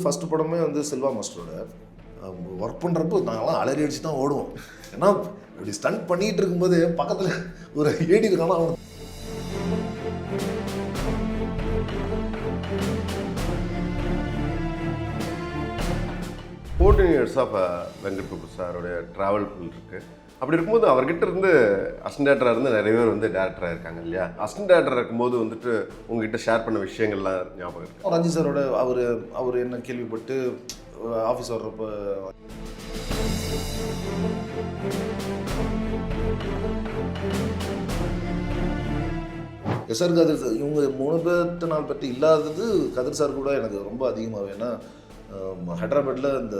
First படமே வந்து Selva மாஸ்டரோட work பண்ணுறப்போ நாங்களாம் அலறி அடிச்சு தான் ஓடுவோம். ஏன்னா இப்படி ஸ்டண்ட் பண்ணிகிட்டு இருக்கும்போது பக்கத்தில் ஒரு ஏடி இருக்கானா அவன் இயர்ஸ் ஆஃப் வெங்கட் பிரபு சாருடைய ட்ராவல் இருக்குது. அப்படி இருக்கும்போது அவர்கிட்ட இருந்து அசிஸ்டன்ட் டேரக்டராக இருந்து நிறைய பேர் வந்து டேரக்டராக இருக்காங்க இல்லையா? அசிஸ்டன்ட் டேரக்டராக இருக்கும்போது வந்துட்டு உங்ககிட்ட ஷேர் பண்ண விஷயங்கள்லாம் ஞாபகம் இருக்குது. ரஞ்சித் சாரோட அவர் என்ன கேள்விப்பட்டு ஆஃபீஸ் வர்றப்போ எஸ்ஆர் கதிர் சார் இவங்க 3 பேர்த்த நாள் பற்றி இல்லாதது கதிர் சார் கூட எனக்கு ரொம்ப அதிகமாகவே. ஏன்னா ஹைதராபாத்தில் இந்த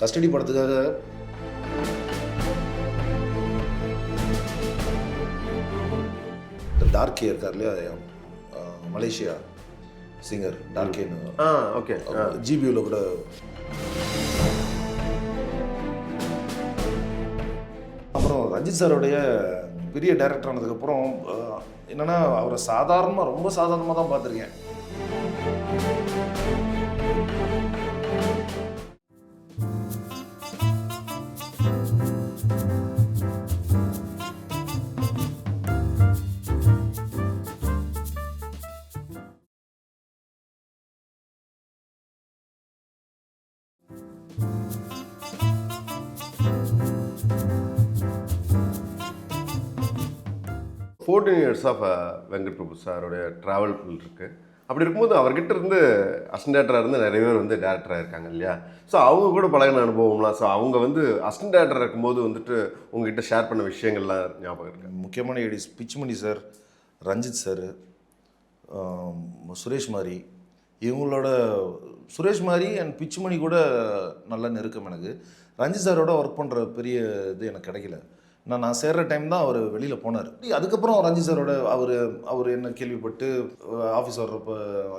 கஸ்டடி படத்துக்காக இந்த டார்கே இருக்கார் இல்லையா, மலேசியா சிங்கர் டார்கேன்னு. ஓகே. ஜிபியூவில் கூட அப்புறம் ரஞ்சித் சாரோடைய பெரிய டைரக்டர் ஆனதுக்கப்புறம் என்னென்னா அவரை ரொம்ப சாதாரணமாக தான் பார்த்துருக்கேன். இயர்ஸ் ஆஃப் வெங்கட் பிரபு சாருடைய ட்ராவல் இருக்குது. அப்படி இருக்கும்போது அவர்கிட்ட இருந்து அசிஸ்டன்ட் டேரக்டராக இருந்து நிறைய பேர் வந்து டேரக்டராக இருக்காங்க இல்லையா? ஸோ அவங்க கூட பழகின அனுபவம்லாம், ஸோ அவங்க வந்து அசிஸ்டன்ட் டேரக்டராக இருக்கும்போது வந்துட்டு உங்ககிட்ட ஷேர் பண்ண விஷயங்கள்லாம் ஞாபகம் இருக்குது. முக்கியமான எடிஸ் பிச்சுமணி சார், ரஞ்சித் சார், சுரேஷ் மாரி, இவங்களோட சுரேஷ் மாரி அண்ட் பிச்சுமணி கூட நல்ல நெருக்கம் எனக்கு. ரஞ்சித் சாரோட ஒர்க் பண்ணுற பெரிய இது எனக்கு கிடைக்கல. நான் சேர்கிற டைம் தான் அவர் வெளியில் போனார். அதுக்கப்புறம் ரஞ்சித் சாரோட அவர் என்ன கேள்விப்பட்டு ஆஃபீஸ் வர்றப்போ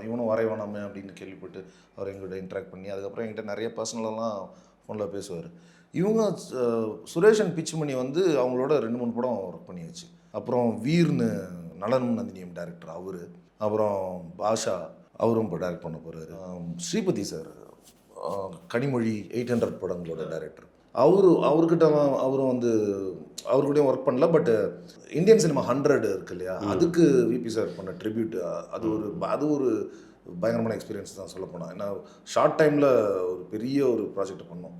இவனும் வரைய வேணாமே அப்படின்னு கேள்விப்பட்டு அவர் எங்கள்கிட்ட இன்ட்ராக்ட் பண்ணி அதுக்கப்புறம் என்கிட்ட நிறைய பர்சனலெலாம் ஃபோனில் பேசுவார். இவங்க சுரேஷ் அண்ட் பிச்சுமணி வந்து அவங்களோட 2-3 படம் ஒர்க் பண்ணியாச்சு. அப்புறம் வீர்னு நலனும் நந்தினியும் டைரக்டர் அவர், அப்புறம் பாஷா அவரும் இப்போ டைரக்ட் பண்ண போகிறாரு. ஸ்ரீபதி சார் கனிமொழி 800 படங்களோட டைரக்டர், அவரும் வந்து அவர்கிட்டையும் ஒர்க் பண்ணல. பட் இந்தியன் சினிமா 100 இருக்கு இல்லையா, அதுக்கு விபி சார் பண்ண ட்ரிபியூட் அது ஒரு பயங்கரமான எக்ஸ்பீரியன்ஸ் தான் சொல்லப்போனால். ஏன்னா ஷார்ட் டைமில் ஒரு பெரிய ஒரு ப்ராஜெக்ட் பண்ணோம்,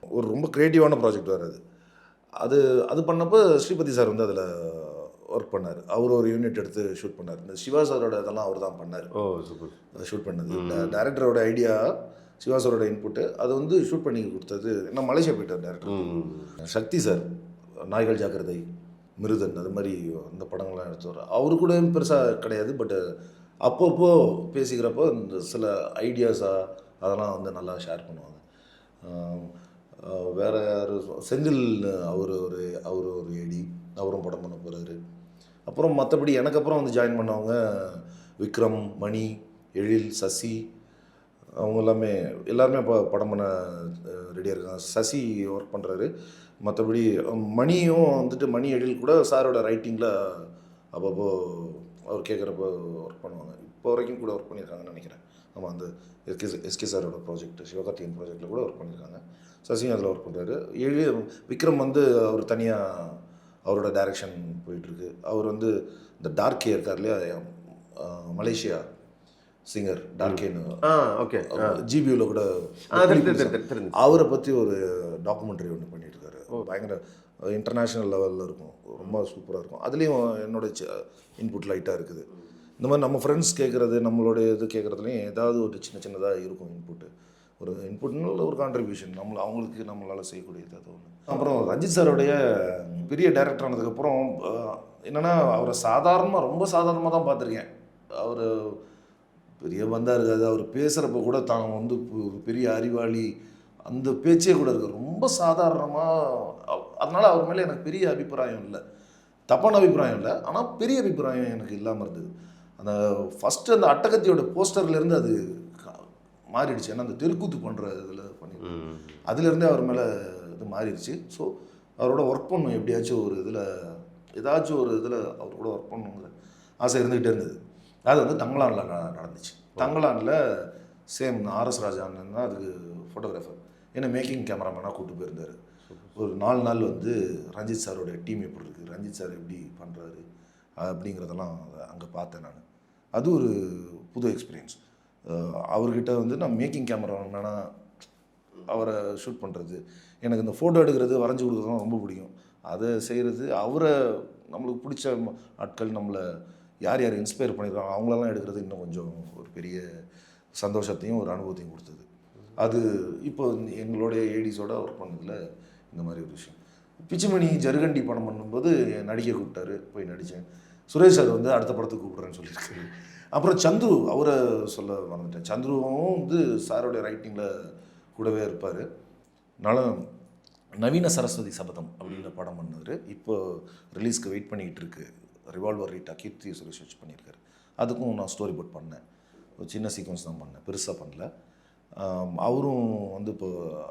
ஒரு ரொம்ப க்ரியேட்டிவான ப்ராஜெக்ட் வேறு அது பண்ணப்போ ஸ்ரீபதி சார் வந்து அதில் ஒர்க் பண்ணார். அவர் ஒரு யூனிட் எடுத்து ஷூட் பண்ணார். இந்த சிவா சாரோட இதெல்லாம் அவர் தான் பண்ணார். ஷூட் பண்ணது டைரக்டரோட ஐடியா, சிவா சாரோட இன்புட்டு, அது வந்து ஷூட் பண்ணி கொடுத்தது. நான் மலேசியா போயிட்டார் டேரக்டர். சக்தி சார் நாய்கள் ஜாக்கிரதை, மிருதன், அது மாதிரி அந்த படங்கள்லாம் எடுத்துவார். அவரு கூட பெருசாக கிடையாது, பட் அப்பப்போ பேசிக்கிறப்போ இந்த சில ஐடியாஸாக அதெல்லாம் வந்து நல்லா ஷேர் பண்ணுவாங்க. வேறு யார், செந்தில் அவர் ஒரு ஏடி, அவரும் படம் பண்ண போகிறாரு. அப்புறம் மற்றபடி எனக்கு அப்புறம் வந்து ஜாயின் பண்ணவங்க விக்ரம், மணி, எழில், சசி, அவங்க எல்லாருமே இப்போ படம் பண்ண ரெடியாக இருக்காங்க. சசி ஒர்க் பண்ணுறாரு. மற்றபடி மணியும் வந்துட்டு மணி எழில் கூட சாரோட ரைட்டிங்கில் அப்பப்போ அவர் கேட்குறப்போ ஒர்க் பண்ணுவாங்க. இப்போ வரைக்கும் கூட ஒர்க் பண்ணியிருக்காங்கன்னு நினைக்கிறேன். ஆமாம், அந்த எஸ்கே சாரோட ப்ராஜெக்ட், சிவகார்த்திகேயன் ப்ராஜெக்டில் கூட ஒர்க் பண்ணியிருக்காங்க. சசியும் அதில் ஒர்க் பண்ணுறாரு. விக்ரம் வந்து அவர் தனியாக அவரோட டைரக்ஷன் போயிட்டுருக்கு. அவர் வந்து இந்த டார்கே இருக்கார் இல்லையா, மலேசியா சிங்கர் டார்கேன்னு. ஓகே. ஜிபியூவில் கூட அவரை பற்றி ஒரு டாக்குமெண்ட்ரி ஒன்று பண்ணிட்டு இருக்காரு. பயங்கர இன்டர்நேஷ்னல் லெவலில் இருக்கும், ரொம்ப சூப்பராக இருக்கும். அதுலேயும் என்னோட இன்புட் லைட்டாக இருக்குது. இந்த மாதிரி நம்ம ஃப்ரெண்ட்ஸ் கேட்குறது, நம்மளுடைய இது கேட்குறதுலையும் ஏதாவது ஒரு சின்னதாக இருக்கும் இன்புட்டு. ஒரு இன்புட்னு ஒரு கான்ட்ரிபியூஷன் அவங்களுக்கு நம்மளால் செய்யக்கூடியது அது ஒன்று. அப்புறம் ரஞ்சித் சாரோடைய பெரிய டைரக்டர் ஆனதுக்கப்புறம் என்னென்னா அவரை ரொம்ப சாதாரணமாக தான் பார்த்துருக்கேன். அவர் பெரிய வந்தால் இருக்காது. அவர் பேசுகிறப்ப கூட தான் வந்து பெரிய அறிவாளி, அந்த பேச்சே கூட இருக்குது ரொம்ப சாதாரணமாக. அதனால் அவர் மேலே எனக்கு பெரிய அபிப்பிராயம் இல்லை, தப்பான அபிப்பிராயம் இல்லை, ஆனால் பெரிய அபிப்பிராயம் எனக்கு இல்லாமல் இருந்தது. அந்த ஃபஸ்ட்டு அந்த அட்டகத்தியோட போஸ்டர்லேருந்து அது மாறிடுச்சு. ஏன்னா அந்த தெருக்கூத்து பண்ணுற இதில் பண்ணி அதுலேருந்தே அவர் மேலே இது மாறிடுச்சு. ஸோ அவரோட ஒர்க் பண்ணணும், எப்படியாச்சும் ஒரு இதில் ஏதாச்சும் ஒரு இதில் அவர் கூட ஒர்க் பண்ணணுங்கிற ஆசை இருந்துக்கிட்டே இருந்தது. அது வந்து தங்கலானில் நடந்துச்சு. தங்கலானில் சேம் ஆர்எஸ் ராஜா அண்ணன் தான் அதுக்கு ஃபோட்டோகிராஃபர், என்னை மேக்கிங் கேமராமேனாக கூப்பிட்டு போயிருந்தார். ஒரு 4 நாள் வந்து ரஞ்சித் சாரோடைய டீம் எப்படி இருக்குது, ரஞ்சித் சார் எப்படி பண்ணுறாரு அப்படிங்கிறதெல்லாம் அங்கே பார்த்தேன் நான். அது ஒரு புது எக்ஸ்பீரியன்ஸ். அவர்கிட்ட வந்து நான் மேக்கிங் கேமராமேனாக அவரை ஷூட் பண்ணுறது, எனக்கு இந்த ஃபோட்டோ எடுக்கிறது வரைஞ்சி கொடுக்குறதுலாம் ரொம்ப பிடிக்கும். அதை செய்கிறது, அவரை நம்மளுக்கு பிடிச்ச ஆட்கள் நம்மளை யார் யார் இன்ஸ்பயர் பண்ணியிருக்காங்க அவங்களெல்லாம் எடுக்கிறது இன்னும் கொஞ்சம் ஒரு பெரிய சந்தோஷத்தையும் ஒரு அனுபவத்தையும் கொடுத்தது. அது இப்போ எங்களுடைய ஏடிஸோட ஒர்க் பண்ணதில் இந்த மாதிரி ஒரு விஷயம். பிச்சுமணி ஜருகண்டி படம் பண்ணும்போது நடிக்க கூப்பிட்டாரு, போய் நடித்தேன். சுரேஷ் சார் வந்து அடுத்த படத்துக்கு கூப்பிட்றேன்னு சொல்லியிருக்காரு. அப்புறம் சந்துரு, அவரை சொல்ல மறந்துட்டேன். சந்துருவும் வந்து சாரோடைய ரைட்டிங்கில் கூடவே இருப்பார். அதனால் நவீன சரஸ்வதி சபதம் அப்படின்ற படம் பண்ணார். இப்போ ரிலீஸ்க்கு வெயிட் பண்ணிக்கிட்டு இருக்கு. ரிவால்வர் ரீட்டா கீர்த்தி சுரேஷ் வச்சு பண்ணியிருக்காரு. அதுக்கும் நான் ஸ்டோரி போர்ட் பண்ணேன். ஒரு சின்ன சீக்வன்ஸ் தான் பண்ணேன், பெருசாக பண்ணல. அவரும் வந்து இப்போ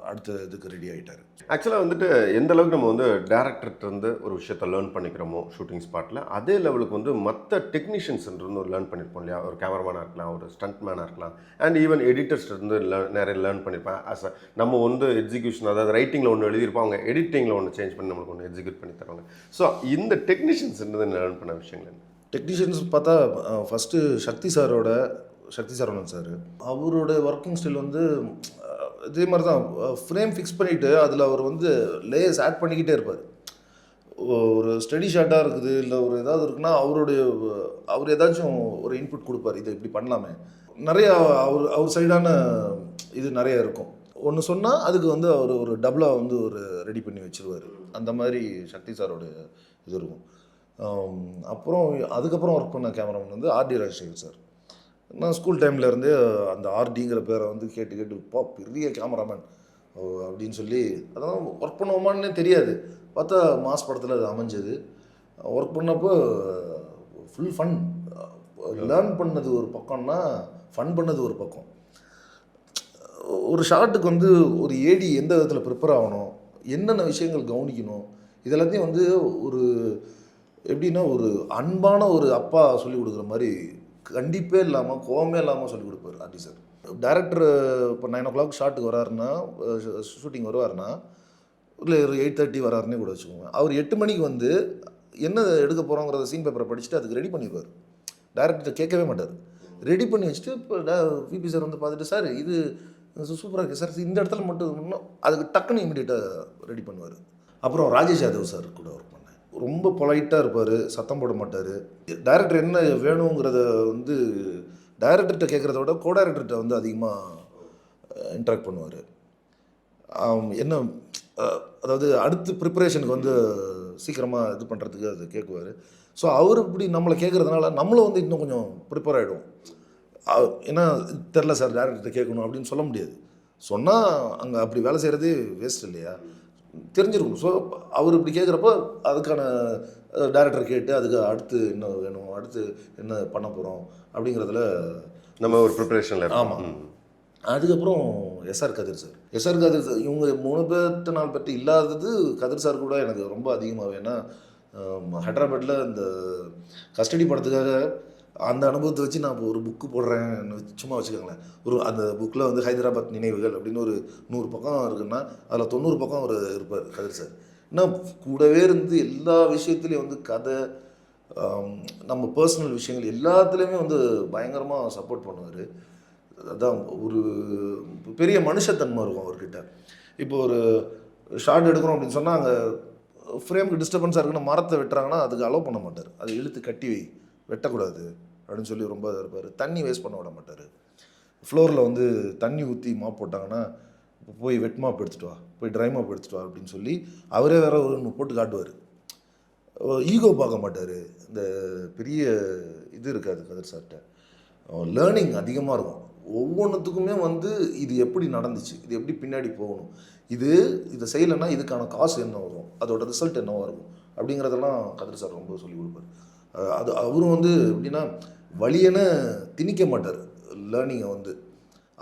அடுத்த இதுக்கு ரெடி ஆகிட்டார். ஆக்சுவலாக வந்துட்டு எந்த அளவுக்கு நம்ம வந்து டேரக்டர்கிட்டருந்து ஒரு விஷயத்தை லேர்ன் பண்ணிக்கிறோமோ ஷூட்டிங் ஸ்பாட்டில், அதே லெவலுக்கு வந்து மற்ற டெக்னீஷியன்ஸ்ன்றது ஒரு லேர்ன் பண்ணியிருப்போம் இல்லையா? ஒரு கேமராமேனாக இருக்கலாம், ஒரு ஸ்டண்ட் மேனாக இருக்கலாம், அண்ட் ஈவன் எடிட்டர்ஸ்லேருந்து நிறைய லேர்ன் பண்ணியிருப்பேன். நம்ம வந்து எக்ஸிக்யூஷன், அதாவது ரைட்டிங்கில் ஒன்று எழுதியிருப்போம், அவங்க எடிட்டிங்கில் ஒன்று சேஞ்ச் பண்ணி நம்மளுக்கு ஒன்று எக்ஸிக்யூட் பண்ணி தருவாங்க. ஸோ இந்த டெக்னீஷியன்ஸ்ன்றது லேர்ன் பண்ண விஷயங்கள் என்ன? டெக்னீஷியன்ஸ் பார்த்தா ஃபஸ்ட்டு சக்தி சரவணன் சார், அவரோட ஒர்க்கிங் ஸ்டைல் வந்து இதே மாதிரி தான். ஃப்ரேம் ஃபிக்ஸ் பண்ணிவிட்டு அதில் அவர் வந்து லேயர்ஸ் ஆட் பண்ணிக்கிட்டே இருப்பார். ஒரு ஸ்டடி ஷாட்டாக இருக்குது, இல்லை ஒரு ஏதாவது இருக்குன்னா அவர் ஏதாச்சும் ஒரு இன்புட் கொடுப்பார், இதை இப்படி பண்ணலாமே. நிறையா அவர் சைடான இது நிறைய இருக்கும். ஒன்று சொன்னால் அதுக்கு வந்து அவர் ஒரு டபுளாக வந்து ஒரு ரெடி பண்ணி வச்சுருவார். அந்த மாதிரி சக்தி சாரோட இது இருக்கும். அப்புறம் அதுக்கப்புறம் ஒர்க் பண்ண கேமராமேன் வந்து ஆர்டி ராஜசேகர் சார். நான் ஸ்கூல் டைம்லேருந்தே அந்த ஆர்டிங்கிற பேரை வந்து கேட்டு பெரிய கேமராமேன் அப்படின்னு சொல்லி அதெல்லாம் ஒர்க் பண்ணுவோமான்னு தெரியாது. பார்த்தா மாஸ் படத்தில் அது அமைஞ்சது. ஒர்க் பண்ணப்போ ஃபுல் ஃபன். லேர்ன் பண்ணது ஒரு பக்கம்னா ஃபன் பண்ணது ஒரு பக்கம். ஒரு ஷாட்டுக்கு வந்து ஒரு ஏடி எந்த விதத்தில் ப்ரிப்பேர் ஆகணும், என்னென்ன விஷயங்கள் கவனிக்கணும், இதெல்லாத்தையும் வந்து ஒரு எப்படின்னா ஒரு அன்பான ஒரு அப்பா சொல்லிக் கொடுக்குற மாதிரி கண்டிப்பே இல்லாமல் கோவமே இல்லாமல் சொல்லிக் கொடுப்பார் ஆர்டி சார். டேரக்டர் இப்போ 9 o'clock ஷாட்டுக்கு வராருன்னா, ஷூட்டிங் வருவாருன்னா, இல்லை ஒரு 8:30 வராருன்னே கூட வச்சுக்கோங்க. அவர் 8 மணிக்கு வந்து என்ன எடுக்க போகிறோங்கிறத சீன் பேப்பரை படிச்சுட்டு அதுக்கு ரெடி பண்ணிடுவார். டேரக்டர் கேட்கவே மாட்டார், ரெடி பண்ணி வச்சுட்டு இப்போ விபி சார் வந்து பார்த்துட்டு, சார் இது சூப்பராக இருக்குது சார், இந்த இடத்துல மட்டும் இன்னும் அதுக்கு டக்குன்னு இமீடியட்டாக ரெடி பண்ணுவார். அப்புறம் ராஜேஷ் யாதவ் சார் கூட ஒர்க் பண்ணேன். ரொம்ப பொலைட்டாக இருப்பார், சத்தம் போட மாட்டார். டைரக்டர் என்ன வேணுங்கிறத வந்து டைரக்டர்கிட்ட கேட்குறத விட கோ டைரக்டர்கிட்ட வந்து அதிகமாக இன்ட்ராக்ட் பண்ணுவார். என்ன அதாவது அடுத்து ப்ரிப்பரேஷனுக்கு வந்து சீக்கிரமாக இது பண்ணுறதுக்கு அது கேட்குவார். ஸோ அவர் இப்படி நம்மளை கேட்குறதுனால நம்மளும் வந்து இன்னும் கொஞ்சம் ப்ரிப்பேர் ஆகிடும். ஏன்னா தெரில சார் டேரக்டர்கிட்ட கேட்கணும் அப்படின்னு சொல்ல முடியாது. சொன்னால் அங்கே அப்படி வேலை செய்கிறதே வேஸ்ட் இல்லையா, தெரிஞ்சிருக்கும். ஸோ அவர் இப்படி கேட்குறப்போ அதுக்கான டேரக்டர் கேட்டு அதுக்கு அடுத்து என்ன வேணும், அடுத்து என்ன பண்ண போகிறோம் அப்படிங்கிறதுல நம்ம ஒரு ப்ரிப்பரேஷனில். ஆமாம். அதுக்கப்புறம் எஸ்ஆர் கதிர் சார் இவங்க 3 பேர்த்த 4 பேர்ட்ட இல்லாதது கதிர் சார் கூட எனக்கு ரொம்ப அதிகமாக. ஏன்னா ஹைதராபாத்தில் இந்த கஸ்டடி படத்துக்காக அந்த அனுபவத்தை வச்சு நான் இப்போ ஒரு புக்கு போடுறேன்னு சும்மா வச்சுக்கோங்களேன். அந்த புக்கில் வந்து ஹைதராபாத் நினைவுகள் அப்படின்னு ஒரு 100 பக்கம் இருக்குன்னா அதில் 90 பக்கம் அவர் இருப்பார் கதிர் சார். இன்னும் கூடவே இருந்து எல்லா விஷயத்துலேயும் வந்து கதை, நம்ம பர்சனல் விஷயங்கள் எல்லாத்துலேயுமே வந்து பயங்கரமாக சப்போர்ட் பண்ணுவார். அதான் ஒரு பெரிய மனுஷத்தன்மை இருக்கும் அவர்கிட்ட. இப்போ ஒரு ஷார்ட் எடுக்கிறோம் அப்படின்னு சொன்னால் அங்கே ஃப்ரேமுக்கு டிஸ்டர்பன்ஸாக இருக்குன்னு மரத்தை வெட்டுறாங்கன்னா அதுக்கு அலோவ் பண்ண மாட்டார். அதை இழுத்து கட்டி வெட்டக்கூடாது அப்படின்னு சொல்லி ரொம்ப இதாக இருப்பார். தண்ணி வேஸ்ட் பண்ண விட மாட்டார். ஃப்ளோரில் வந்து தண்ணி ஊற்றி மாப் போட்டாங்கன்னா போய் வெட் மாப் எடுத்துகிட்டு வா, போய் ட்ரை மாப் எடுத்துகிட்டு வா அப்படின்னு சொல்லி அவரே வேற ஒரு போட்டு காட்டுவார். ஈகோ பார்க்க மாட்டார். இந்த பெரிய இது இருக்காது கதிர் சார்கிட்ட. லேர்னிங் அதிகமாக இருக்கும். ஒவ்வொன்றுத்துக்குமே வந்து இது எப்படி நடந்துச்சு, இது எப்படி பின்னாடி போகணும், இதை செய்யலைன்னா இதுக்கான காசு என்ன வரும், அதோட ரிசல்ட் என்னவாக இருக்கும் அப்படிங்கிறதெல்லாம் கதிர் சார் ரொம்ப சொல்லிக் கொடுப்பார். அது அவரும் வந்து எப்படின்னா வழியென திணிக்க மாட்டார் லேர்னிங்கை வந்து.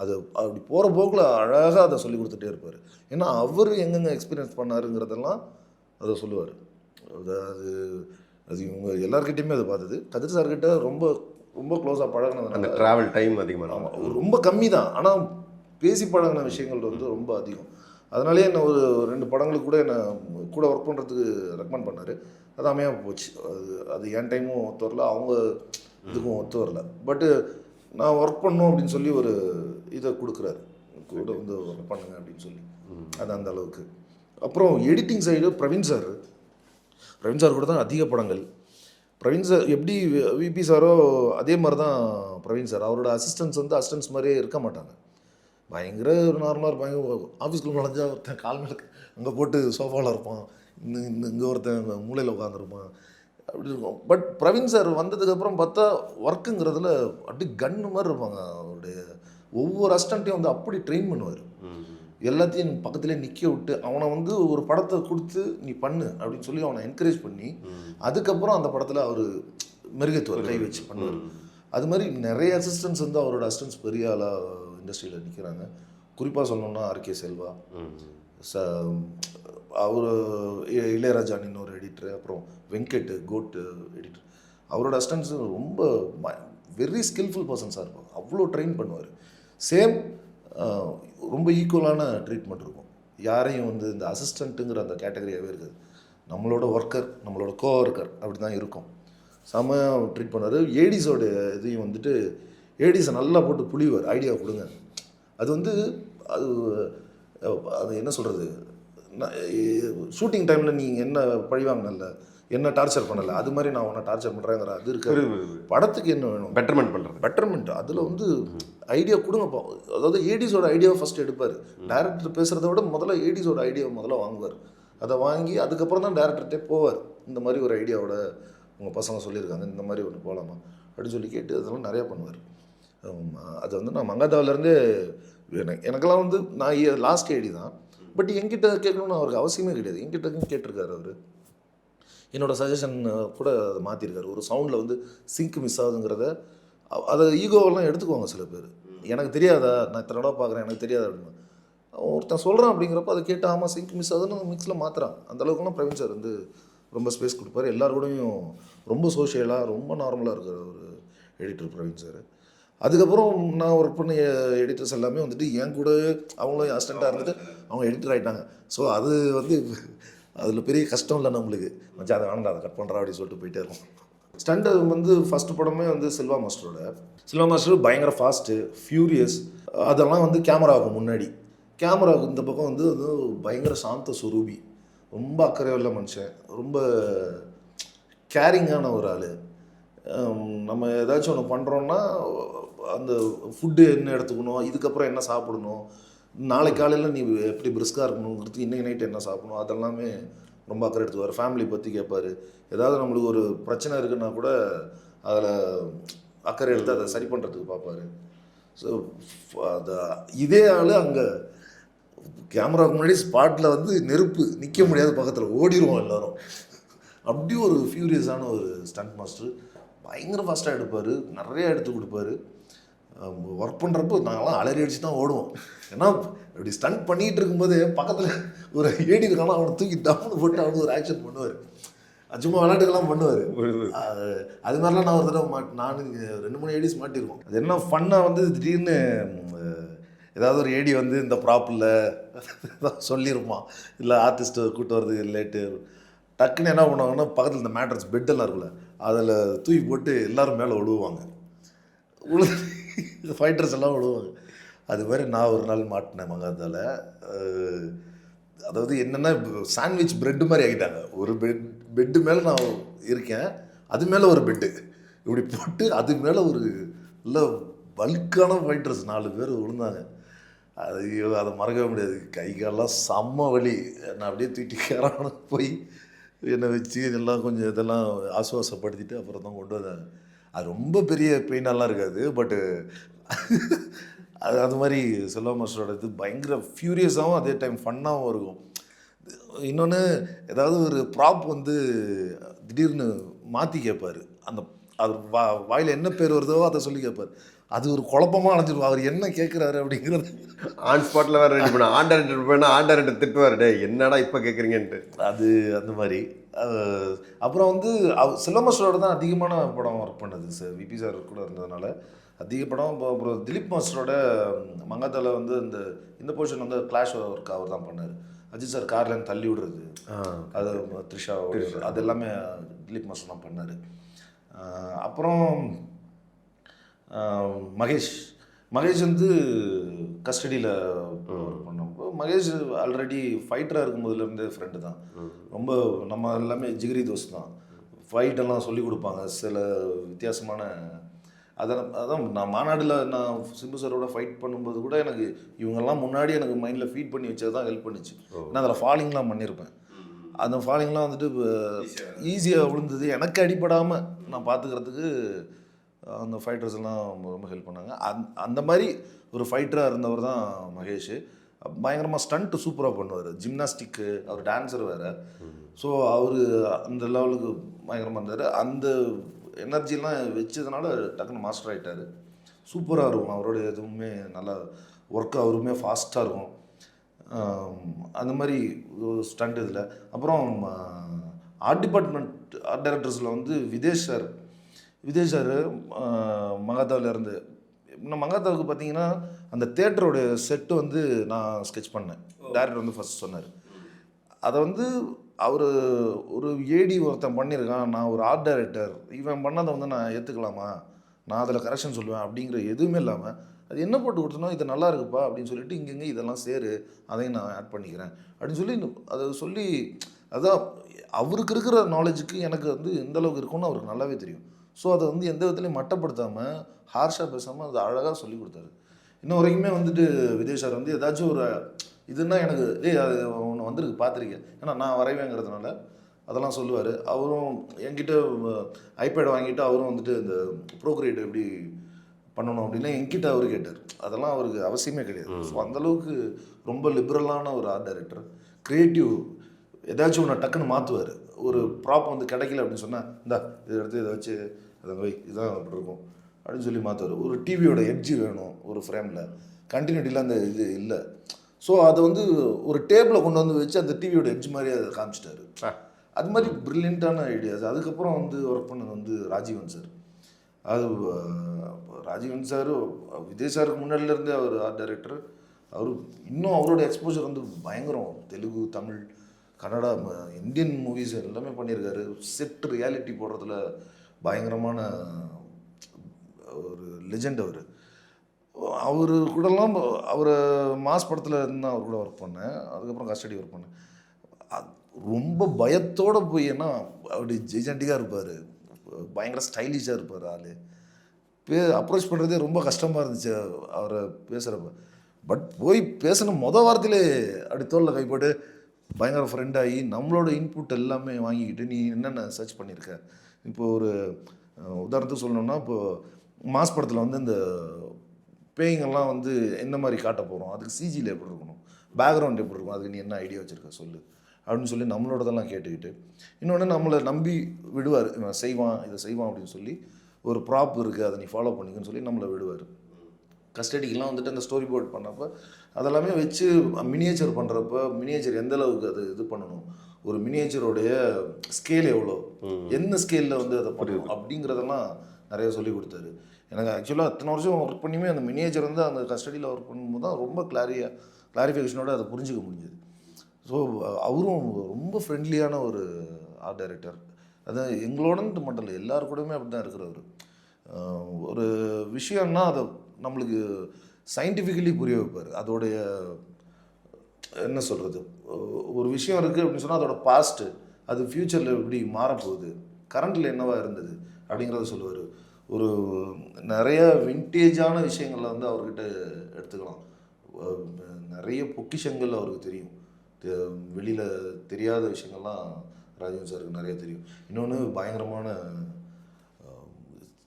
அது அப்படி போகிற போக்கில் அழகாக அதை சொல்லி கொடுத்துட்டே இருப்பார். ஏன்னா அவர் எங்கெங்கே எக்ஸ்பீரியன்ஸ் பண்ணாருங்கிறதெல்லாம் அதை சொல்லுவார். அது இவங்க எல்லாருக்கிட்டையுமே அதை பார்த்தது. கதிர் சார்கிட்ட ரொம்ப ரொம்ப க்ளோஸாக அந்த பழகினதுனால ட்ராவல் டைம் அதிகமாக இருக்கும். ஆமாம் ரொம்ப கம்மி தான், ஆனால் பேசி பழகின விஷயங்கள் வந்து ரொம்ப அதிகம். அதனாலே என்ன ஒரு 2 படங்களுக்கு கூட என்னை கூட ஒர்க் பண்ணுறதுக்கு ரெக்கமெண்ட் பண்ணார். அது அமையாமல் போச்சு. அது என் டைமும் ஒத்து வரல, அவங்க இதுக்கும் ஒத்து வரல. பட்டு நான் ஒர்க் பண்ணணும் அப்படின்னு சொல்லி ஒரு இதை கொடுக்குறாரு, கூட வந்து ஒர்க் பண்ணுங்க அப்படின்னு சொல்லி. அது அந்த அளவுக்கு. அப்புறம் எடிட்டிங் சைடு பிரவீன் சார் கூட தான் அதிக படங்கள். பிரவீன் சார் எப்படி விபி சாரோ அதே மாதிரி தான் பிரவீன் சார். அவரோட அசிஸ்டன்ஸ் வந்து அசிஸ்டன்ஸ் மாதிரியே இருக்க மாட்டாங்க. பயங்கர ஒரு நார்மலாக இருப்பாங்க. ஆஃபீஸ்க்குள்ள நுழைஞ்சா ஒருத்தன் கால் மேலே அங்கே போட்டு சோஃபாவில் இருப்பான், இங்கே ஒருத்தன் மூலையில் உட்காந்துருப்பான், அப்படி இருக்கும். பட் பிரவீன் சார் வந்ததுக்கப்புறம் பார்த்தா ஒர்க்குங்கிறதுல அப்படி கன்று மாதிரி இருப்பாங்க. அவருடைய ஒவ்வொரு அசிஸ்டண்ட்டையும் வந்து அப்படி ட்ரெயின் பண்ணுவார். எல்லாத்தையும் பக்கத்துலேயே நிற்க விட்டு அவனை வந்து ஒரு படத்தை கொடுத்து நீ பண்ணு அப்படின்னு சொல்லி அவனை என்கரேஜ் பண்ணி அதுக்கப்புறம் அந்த படத்தில் அவர் மெருகத்துவார், கை வச்சு பண்ணுவார். அது மாதிரி நிறைய அசிஸ்டன்ஸ் வந்து அவரோட அசிஸ்டன்ஸ் பெரிய ஆளாக இண்டஸ்ட்ரியில் நிற்கிறாங்க. குறிப்பாக சொல்லணும்னா ஆர்கே செல்வா, அவர் இளையராஜான்னு இன்னொரு எடிட்டர், அப்புறம் வெங்கட் கோட் எடிட்டர். அவரோட அசிஸ்டன்ஸ் ரொம்ப வெரி ஸ்கில்ஃபுல் பர்சன்ஸாக இருப்பாங்க. அவ்வளோ ட்ரெயின் பண்ணுவார். சேம் ரொம்ப ஈக்குவலான ட்ரீட்மெண்ட் இருக்கும். யாரையும் வந்து இந்த அசிஸ்டண்ட்டுங்கிற அந்த கேட்டகரியாகவே இருக்காது. நம்மளோட ஒர்க்கர், நம்மளோட கோ ஒர்க்கர் அப்படி தான் இருக்கும். செம்மையாக ட்ரீட் பண்ணார். ஏடிஸோட இதையும் வந்துட்டு ஏடிஸை நல்லா போட்டு புளிவார், ஐடியா கொடுங்க. அது வந்து அது அது என்ன சொல்கிறது, ஷூட்டிங் டைமில் நீங்கள் என்ன பழிவாங்கல, என்ன டார்ச்சர் பண்ணலை, அது மாதிரி நான் உன்னை டார்ச்சர் பண்ணுறேங்கிற அது இருக்காது. படத்துக்கு என்ன வேணும், பெட்டர்மெண்ட் அதில் வந்து ஐடியா கொடுங்கப்பா. அதாவது ஏடிஸோட ஐடியாவை ஃபஸ்ட்டு எடுப்பார். டைரக்டர் பேசுகிறத விட முதல்ல ஏடிஸோட ஐடியாவை முதல்ல வாங்குவார். அதை வாங்கி அதுக்கப்புறம் தான் டேரக்டர்கிட்டே போவார். இந்த மாதிரி ஒரு ஐடியாவோட உங்கள் பசங்க சொல்லியிருக்காங்க, இந்த மாதிரி ஒன்று போகலாமா அப்படின்னு சொல்லி கேட்டு அதெல்லாம் நிறையா பண்ணுவார். அது வந்து நான் மங்காத்தாவிலேருந்தே எனக்கெல்லாம் வந்து நான் லாஸ்ட் ஏடி தான். பட் என்கிட்ட கேட்கணும்னு அவருக்கு அவசியமே கிடையாது. என்கிட்ட கேட்டிருக்காரு அவர். என்னோடய சஜஷன் கூட அதை மாற்றிருக்காரு. ஒரு சவுண்டில் வந்து சிங்க் மிஸ் ஆகுதுங்கிறத அதை ஈகோவெல்லாம் எடுத்துக்குவாங்க சில பேர். எனக்கு தெரியாதா, நான் இத்தனை தடவை பார்க்குறேன், எனக்கு தெரியாதா அப்படின்னு. ஒருத்தன் சொல்கிறான் அப்படிங்கிறப்ப அதை கேட்டால் ஆமாம் சிங்க் மிஸ் ஆகுதுன்னு மிக்ஸில் மாற்றுறாங்க. அந்தளவுக்குலாம் பிரவீன் சார் வந்து ரொம்ப ஸ்பேஸ் கொடுப்பாரு. எல்லாரோடையும் ரொம்ப சோஷியலாக ரொம்ப நார்மலாக இருக்கிற ஒரு எடிட்டர் பிரவீன் சார். அதுக்கப்புறம் நான் ஒர்க் பண்ண எடிட்டர்ஸ் எல்லாமே வந்துட்டு என் கூட அவங்களும் அசிஸ்டண்ட்டாக இருந்துட்டு அவங்க எடிட்டர் ஆகிட்டாங்க. ஸோ அது வந்து அதில் பெரிய கஷ்டம் இல்லை நம்மளுக்கு. மச்சான் அதை வேண்டாம், அதை கட் பண்ணுறா அப்படின்னு சொல்லிட்டு போயிட்டே இருக்கும். ஸ்டண்ட் வந்து ஃபஸ்ட்டு படமே வந்து சில்வா மாஸ்டர் பயங்கர ஃபாஸ்ட்டு ஃபியூரியஸ். அதெல்லாம் வந்து கேமராவுக்கு முன்னாடி, கேமராவுக்கு இந்த பக்கம் வந்து அது பயங்கர சாந்த சுரூபி, ரொம்ப அக்கறை உள்ள மனுஷன், ரொம்ப கேரிங்கான ஒரு ஆள். நம்ம ஏதாச்சும் ஒன்று பண்ணுறோன்னா அந்த ஃபுட்டு என்ன எடுத்துக்கணும், இதுக்கப்புறம் என்ன சாப்பிடணும், நாளைக்கு காலையில் நீ எப்படி பிரிஸ்காக இருக்கணுங்கிறது, இன்றைக்கி நைட்டு என்ன சாப்பிடணும், அதெல்லாமே ரொம்ப அக்கறை எடுத்துக்குவார். ஃபேமிலி பற்றி கேட்பார். ஏதாவது நம்மளுக்கு ஒரு பிரச்சனை இருக்குன்னா கூட அதில் அக்கறை எடுத்து அதை சரி பண்ணுறதுக்கு பார்ப்பார். ஸோ அதை இதே ஆள் அங்கே கேமராவுக்கு முன்னாடி ஸ்பாட்டில் வந்து நெருப்பு நிற்க முடியாத பக்கத்தில் ஓடிடுவோம் எல்லோரும். அப்படி ஒரு ஃபியூரியஸான ஒரு ஸ்டண்ட் மாஸ்டர். பயங்கர ஃபாஸ்ட்டாக எடுப்பார், நிறையா எடுத்து கொடுப்பாரு. ஒர்க் பண்ணுறப்போ நாங்களாம் அலறி அடிச்சு தான் ஓடுவோம். ஏன்னா இப்படி ஸ்டண்ட் பண்ணிகிட்டு இருக்கும்போது பக்கத்தில் ஒரு ஏடி இருக்கானா அவனை தூக்கி டவுன் போட்டு அவனு ஒரு ஆக்ஷன் பண்ணுவார். சும்மா விளையாட்டுக்கெல்லாம் பண்ணுவார். அது மாதிரிலாம் நான் ஒரு தடவை நான் 2-3 ஏடிஸ் மாட்டியிருக்கோம். அது என்ன ஃபன்னாக வந்து திடீர்னு ஏதாவது ஒரு ஏடி வந்து இந்த ப்ராப்பில் சொல்லியிருப்பான், இல்லை ஆர்டிஸ்ட்டு கூப்பிட்டு வர்றது லேட்டு, டக்குன்னு என்ன பண்ணுவாங்கன்னா பக்கத்தில் இந்த மேட்ரஸ் பெட்டெல்லாம் இருக்குல்ல அதில் தூக்கி போட்டு எல்லோரும் மேலே விழுவாங்க. ஃபைட்டர்ஸ் எல்லாம் விழுவாங்க. அது மாதிரி நான் ஒரு நாள் மாட்டினேன் மங்காத்தால். அதாவது என்னென்னா சாண்ட்விச் ப்ரெட்டு மாதிரி ஆகிட்டாங்க. ஒரு பெட்டு மேலே நான் இருக்கேன், அது மேலே ஒரு பெட்டு இப்படி போட்டு அது மேலே ஒரு நல்ல பல்கான ஃபைட்டர்ஸ் 4 பேர் விழுந்தாங்க. அது அதை மறக்கவே முடியாது. கை காலெல்லாம் செம்ம வலி. நான் அப்படியே தூக்கிட்டு கேரான போய் என்னை வச்சு இதெல்லாம் கொஞ்சம் இதெல்லாம் ஆசுவாசப்படுத்திட்டு அப்புறம் தான் கொண்டு வந்தாங்க. அது ரொம்ப பெரிய பெயினெல்லாம் இருக்காது. பட்டு அது மாதிரி செல்வா மாஸ்டரோட இது பயங்கர ஃபியூரியஸாகவும் அதே டைம் ஃபன்னாகவும் இருக்கும். இன்னொன்று ஏதாவது ஒரு ப்ராப் வந்து திடீர்னு மாற்றி கேட்பார். அந்த அது வாயில் என்ன பேர் வருதோ அதை சொல்லி கேட்பார். அது ஒரு குழப்பமாக அணைஞ்சிருக்கும். அவர் என்ன கேட்குறாரு அப்படிங்கிறது ஆன் ஸ்பாட்டில் வேறு ரெடி பண்ண ஆண்டர் திட்டுவார். டே என்னடா இப்போ கேட்குறீங்கன்ட்டு. அது அந்த மாதிரி அப்புறம் வந்து சிலம்பஸ்டரோட தான் அதிகமான படம் ஒர்க் பண்ணது சார். விபி சார் கூட இருந்ததுனால அதிக படம். அப்புறம் திலீப் மாஸ்டரோட மங்காத்தால வந்து இந்த போர்ஷன் வந்து கிளாஷ் ஒர்க் அவர் தான் பண்ணார். அஜித் சார் கார்லேருந்து தள்ளி விடுறது, அது த்ரிஷா அது எல்லாமே திலீப் மாஸ்டர் தான் பண்ணார். அப்புறம் மகேஷ் வந்து கஸ்டடியில் ஒர்க் பண்ணப்போ, மகேஷ் ஆல்ரெடி ஃபைட்டராக இருக்கும் போதுலேருந்தே ஃப்ரெண்டு தான். ரொம்ப நம்ம எல்லாமே ஜிகிரி தோஸ்த் தான். ஃபைட்டெல்லாம் சொல்லி கொடுப்பாங்க சில வித்தியாசமான. அதான் நான் மாநாடில் நான் சிம்பு சாரோட ஃபைட் பண்ணும்போது கூட எனக்கு இவங்கெல்லாம் முன்னாடி எனக்கு மைண்டில் ஃபீட் பண்ணி வச்சது தான் ஹெல்ப் பண்ணிச்சு. நான் அதில் ஃபாலிங்லாம் பண்ணியிருப்பேன். அந்த ஃபாலிங்லாம் வந்துட்டு ஈஸியாக விழுந்தது, எனக்கு அடிப்படாமல் நான் பார்த்துக்கிறதுக்கு அந்த ஃபைட்டர்ஸ் எல்லாம் ரொம்ப ஹெல்ப் பண்ணாங்க. அந்த மாதிரி ஒரு ஃபைட்டராக இருந்தவர் தான் மகேஷ். பயங்கரமாக ஸ்டண்ட்டு சூப்பராக பண்ணுவார். ஜிம்னாஸ்டிக்கு, அவர் டான்ஸர் வேறு. ஸோ அவர் அந்த லெவலுக்கு பயங்கரமாக இருந்தார். அந்த எனர்ஜிலாம் வச்சதுனால டக்குன்னு மாஸ்டர் ஆகிட்டார். சூப்பராக இருக்கும் அவரோட எதுவுமே, நல்லா ஒர்க்கு அவருமே ஃபாஸ்ட்டாக இருக்கும். அந்த மாதிரி ஸ்டண்ட் இதில். அப்புறம் ஆர்ட் டிபார்ட்மெண்ட் ஆர்ட் டைரக்டர்ஸில் வந்து விதேஷ் சார் மகாதாவிலேருந்து. இன்னும் மகாதாவுக்கு பார்த்தீங்கன்னா அந்த தேட்டரோட செட்டு வந்து நான் ஸ்கெட்ச் பண்ணேன். டேரக்டர் வந்து ஃபஸ்ட் சொன்னார். அதை வந்து அவர் ஒரு ஏடி ஒருத்தன் பண்ணியிருக்கான், நான் ஒரு ஆர்ட் டைரக்டர், இவன் பண்ணதை வந்து நான் ஏற்றுக்கலாமா, நான் அதில் கரெக்ஷன் சொல்லுவேன் அப்படிங்கிற எதுவுமே இல்லாமல் அது என்ன போட்டு கொடுத்தனோ இது நல்லா இருக்குப்பா அப்படின்னு சொல்லிட்டு இங்கெங்கே இதெல்லாம் சேரு, அதையும் நான் ஆட் பண்ணிக்கிறேன் அப்படின்னு சொல்லி அதை சொல்லி, அதான் அவருக்கு இருக்கிற நாலேஜுக்கு எனக்கு வந்து எந்த அளவுக்கு இருக்கும்னு அவருக்கு நல்லாவே தெரியும். ஸோ அதை வந்து எந்த விதத்துலையும் மட்டப்படுத்தாமல் ஹார்ஷாக பேசாமல் அதை அழகாக சொல்லி கொடுத்தாரு. இன்ன வரைக்குமே வந்துட்டு விஜய் சார் வந்து ஏதாச்சும் ஒரு இதுன்னா எனக்கு அது ஒன்று வந்திருக்கு பார்த்துருக்கேன், ஏன்னா நான் வரைவேங்கிறதுனால அதெல்லாம் சொல்லுவார். அவரும் என்கிட்ட ஐபேட் வாங்கிட்டு அவரும் வந்துட்டு இந்த ப்ரோக்ரியேட் எப்படி பண்ணணும் அப்படின்னா என்கிட்ட அவர் கேட்டார். அதெல்லாம் அவருக்கு அவசியமே கிடையாது. ஸோ அந்தளவுக்கு ரொம்ப லிபரலான ஒரு ஆர்ட் டைரக்டர். க்ரியேட்டிவ், ஏதாச்சும் ஒன்று டக்குன்னு மாற்றுவார். ஒரு ப்ராப் வந்து கிடைக்கல அப்படின்னு சொன்னால் இந்தா இதை எடுத்து இதை வச்சு அதை வை, இதுதான் அப்படி இருக்கும் அப்படின்னு சொல்லி மாற்றுவார். ஒரு டிவியோட எட்ஜு வேணும் ஒரு ஃப்ரேமில், கண்டினியூட்டியில் அந்த இது இல்லை. ஸோ அதை வந்து ஒரு டேபிளை கொண்டு வந்து வச்சு அந்த டிவியோட எட்ஜ் மாதிரி அதை காமிச்சிட்டாரு. அது மாதிரி ப்ரில்லியண்ட்டான ஐடியாஸ். அதுக்கப்புறம் வந்து ஒர்க் பண்ணது வந்து ராஜீவன் சார். அது ராஜீவன் சார் விஜய் சாருக்கு முன்னாடிலேருந்தே அவர் ஆர்ட் டைரக்டர். அவர் இன்னும் அவரோட எக்ஸ்போஜர் வந்து பயங்கரம். தெலுங்கு, தமிழ், கன்னடா, இந்தியன் மூவிஸ் எல்லாமே பண்ணியிருக்காரு. செட் ரியாலிட்டி போடுறதுல பயங்கரமான ஒரு லெஜெண்ட் அவர். அவர் கூடலாம் அவர் மாஸ் படத்தில் இருந்தால் அவர் கூட ஒர்க் பண்ணேன். அதுக்கப்புறம் கஸ்டடி ஒர்க் பண்ணேன். ரொம்ப பயத்தோடு போய், ஏன்னா அப்படி ஜெய்ஜாண்டிக்காக இருப்பார், பயங்கர ஸ்டைலிஷாக இருப்பார் ஆள். அப்ரோச் பண்ணுறதே ரொம்ப கஷ்டமாக இருந்துச்சு அவரை பேசுகிறப்ப. பட் போய் பேசின வாரத்திலே அப்படி தோளில் கைப்பட்டு பயங்கர ஃப்ரெண்டாகி நம்மளோட இன்புட் எல்லாமே வாங்கிக்கிட்டு, நீ என்னென்ன சர்ச் பண்ணியிருக்க, இப்போது ஒரு உதாரணத்துக்கு சொல்லணும்னா, இப்போது மாஸ் படத்தில் வந்து இந்த பேய்ங்கெல்லாம் வந்து எந்த மாதிரி காட்ட போகிறோம், அதுக்கு சிஜியில் எப்படி இருக்கணும், பேக்ரவுண்ட் எப்படி இருக்கும், அதுக்கு நீ என்ன ஐடியா வச்சுருக்க சொல்லு அப்படின்னு சொல்லி நம்மளோடதெல்லாம் கேட்டுக்கிட்டு, இன்னொன்று நம்மளை நம்பி விடுவார். இவன் செய்வான், இதை செய்வான் அப்படின்னு சொல்லி ஒரு ப்ராப் இருக்குது, அதை நீ ஃபாலோ பண்ணிக்கன்னு சொல்லி நம்மளை விடுவார். கஸ்டடிக்கெலாம் வந்துட்டு அந்த ஸ்டோரி போர்ட் பண்ணப்போ அதெல்லாமே வச்சு மினியேச்சர் பண்ணுறப்ப மினியேச்சர் எந்த அளவுக்கு அது இது பண்ணணும், ஒரு மினியேச்சரோடைய ஸ்கேல் எவ்வளோ, எந்த ஸ்கேலில் வந்து அதை பண்ணணும் அப்படிங்கிறதெல்லாம் நிறைய சொல்லி கொடுத்தாரு. எனக்கு ஆக்சுவலாக அத்தனை வருஷம் ஒர்க் பண்ணியுமே அந்த மினியேச்சர் வந்து அந்த கஸ்டடியில் ஒர்க் பண்ணும்போது தான் ரொம்ப கிளாரிஃபிகேஷனோட அதை புரிஞ்சிக்க முடிஞ்சது. ஸோ அவரும் ரொம்ப ஃப்ரெண்ட்லியான ஒரு ஆர்ட் டைரக்டர். அதான் எங்களோடன்ட்டு மட்டும் இல்லை, எல்லாரு கூடயுமே அப்படி தான் இருக்கிறவர். ஒரு விஷயம்னா அதை நம்மளுக்கு சயின்டிஃபிக்கலி புரிய வைப்பார். அதோடைய என்ன சொல்கிறது, ஒரு விஷயம் இருக்குது அப்படின்னு சொன்னால் அதோட பாஸ்ட்டு, அது ஃப்யூச்சரில் எப்படி மாறப்போகுது, கரண்டில் என்னவாக இருந்தது அப்படிங்கிறத சொல்லுவார். ஒரு நிறைய விண்டேஜான விஷயங்களில் வந்து அவர்கிட்ட எடுத்துக்கலாம். நிறைய பொக்கிஷங்கள் அவருக்கு தெரியும். வெளியில் தெரியாத விஷயங்கள்லாம் ராஜீவன் சாருக்கு நிறைய தெரியும். இன்னொன்று பயங்கரமான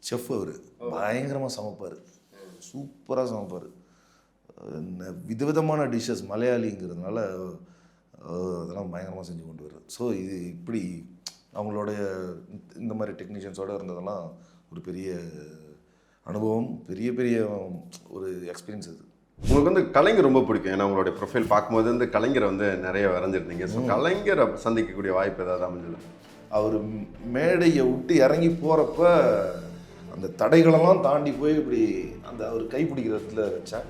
செஃப். அவர் பயங்கரமாக சமைப்பார், சூப்பராக சமைப்பார். விதவிதமான டிஷ்ஷஸ், மலையாளிங்கிறதுனால அதெல்லாம் பயங்கரமாக செஞ்சு கொண்டு வர்றார். ஸோ இது இப்படி அவங்களுடைய இந்த மாதிரி டெக்னீஷியன்ஸோடு இருந்ததெல்லாம் ஒரு பெரிய அனுபவம், பெரிய ஒரு எக்ஸ்பீரியன்ஸ் அது. உங்களுக்கு வந்து கலைஞர் ரொம்ப பிடிக்கும், ஏன்னா உங்களுடைய ப்ரொஃபைல் பார்க்கும்போது வந்து கலைஞரை வந்து நிறைய வரைஞ்சிருந்தீங்க. ஸோ கலைஞரை சந்திக்கக்கூடிய வாய்ப்பு ஏதாவது அமைஞ்சது? அவர் மேடையை விட்டு இறங்கி போகிறப்ப அந்த தடைகளெல்லாம் தாண்டி போய் இப்படி அந்த அவர் கைப்பிடிக்கிற இடத்துல வச்சேன்.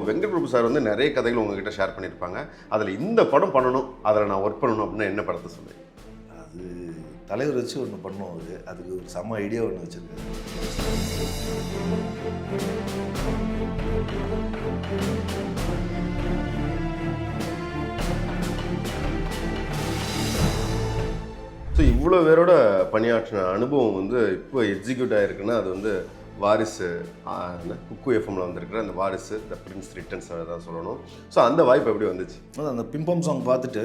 வெங்கட் பிரபு சார் வந்து நிறைய கதைகள் உங்ககிட்ட ஷேர் பண்ணியிருப்பாங்க. அதில் இந்த படம் பண்ணணும், அதில் நான் ஒர்க் பண்ணணும் அப்படின்னு என்ன படத்தை சொல்லுவேன்? அது தலைவர் வச்சு ஒன்று பண்ணோம். அதுக்கு ஒரு செம்ம ஐடியா ஒன்று வச்சுருக்காரு. ஸோ இவ்வளோ பேரோட பணியாற்றின அனுபவம் வந்து இப்போ எக்ஸிக்யூட் ஆகிருக்குன்னா அது வந்து வாரிசு, குக்கு எஃப்எம்ல வந்திருக்கிற அந்த வாரிசு த பிரின்ஸ் ரிட்டர்ன்ஸ் தான் சொல்லணும். ஸோ அந்த வாய்ப்பு எப்படி வந்துச்சு? அந்த பிம்பம் சாங் பார்த்துட்டு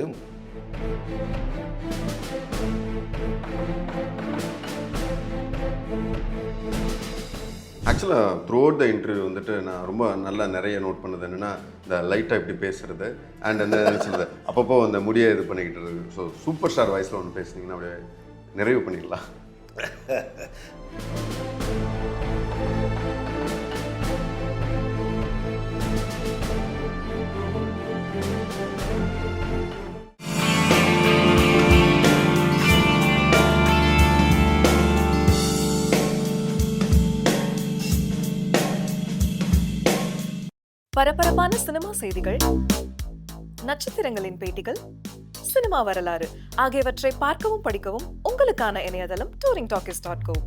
ஆக்சுவலாக த்ரூ அவுட் த இன்டர்வியூ வந்துட்டு நான் ரொம்ப நல்லா நிறைய நோட் பண்ணது என்னென்னா, இந்த லைட்டாக இப்படி பேசுறது அண்ட் அந்த சொல்கிறது அப்பப்போ அந்த முடியை இது பண்ணிக்கிட்டு இருக்கு. ஸோ சூப்பர் ஸ்டார் வாய்ஸில் ஒன்று பேசுனீங்கன்னா அப்படியே நிறைவு பண்ணிடலாம். பரபரப்பான சினிமா செய்திகள், நட்சத்திரங்களின் பேட்டிகள், சினிமா வரலாறு ஆகியவற்றை பார்க்கவும் படிக்கவும் உங்களுக்கான இணையதளம் touringtalkies.co.